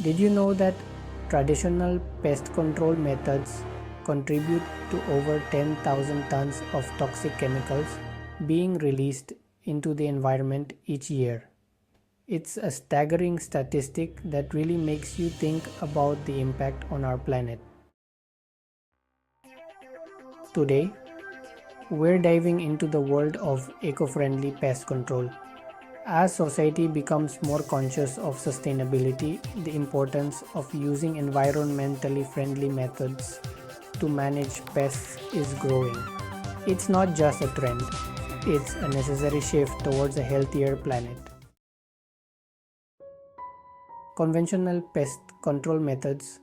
Did you know that traditional pest control methods contribute to over 10,000 tons of toxic chemicals being released into the environment each year? It's a staggering statistic that really makes you think about the impact on our planet. Today, we're diving into the world of eco-friendly pest control. As society becomes more conscious of sustainability, the importance of using environmentally friendly methods to manage pests is growing. It's not just a trend, it's a necessary shift towards a healthier planet. Conventional pest control methods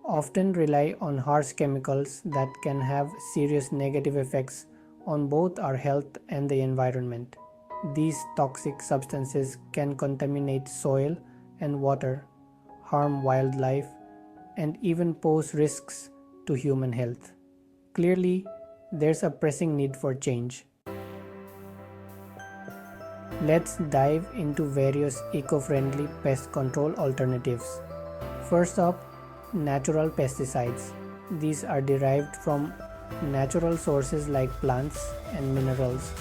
often rely on harsh chemicals that can have serious negative effects on both our health and the environment. These toxic substances can contaminate soil and water, harm wildlife, and even pose risks to human health. Clearly, there's a pressing need for change. Let's dive into various eco-friendly pest control alternatives. First up, natural pesticides. These are derived from natural sources like plants and minerals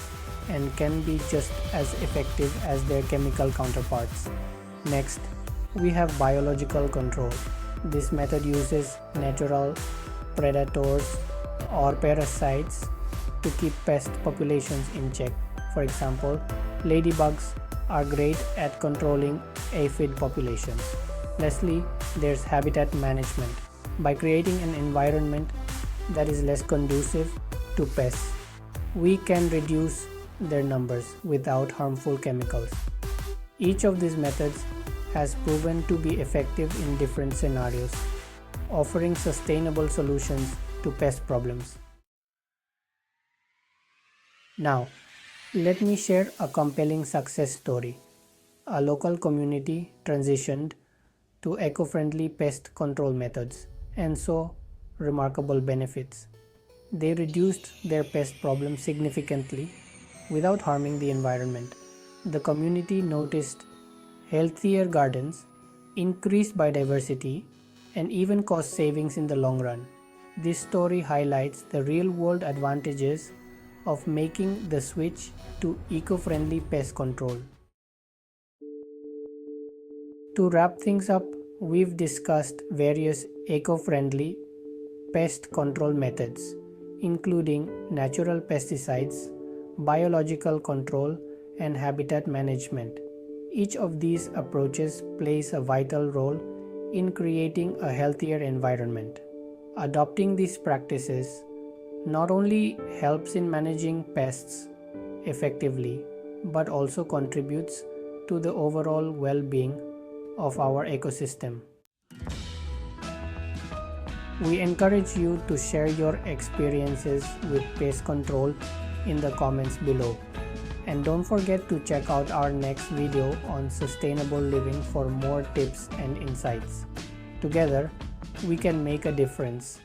and can be just as effective as their chemical counterparts. Next, we have biological control. This method uses natural predators or parasites to keep pest populations in check. For example, ladybugs are great at controlling aphid populations. Lastly, there's habitat management. By creating an environment that is less conducive to pests, we can reduce their numbers without harmful chemicals. Each of these methods has proven to be effective in different scenarios, offering sustainable solutions to pest problems. Now, let me share a compelling success story. A local community transitioned to eco-friendly pest control methods and saw remarkable benefits. They reduced their pest problem significantly without harming the environment. The community noticed healthier gardens, increased biodiversity, and even cost savings in the long run. This story highlights the real-world advantages of making the switch to eco-friendly pest control. To wrap things up, we've discussed various eco-friendly pest control methods, including natural pesticides, biological control, and habitat management. Each of these approaches plays a vital role in creating a healthier environment. Adopting these practices not only helps in managing pests effectively, but also contributes to the overall well-being of our ecosystem. We encourage you to share your experiences with pest control in the comments below. And don't forget to check out our next video on sustainable living for more tips and insights. Together, we can make a difference.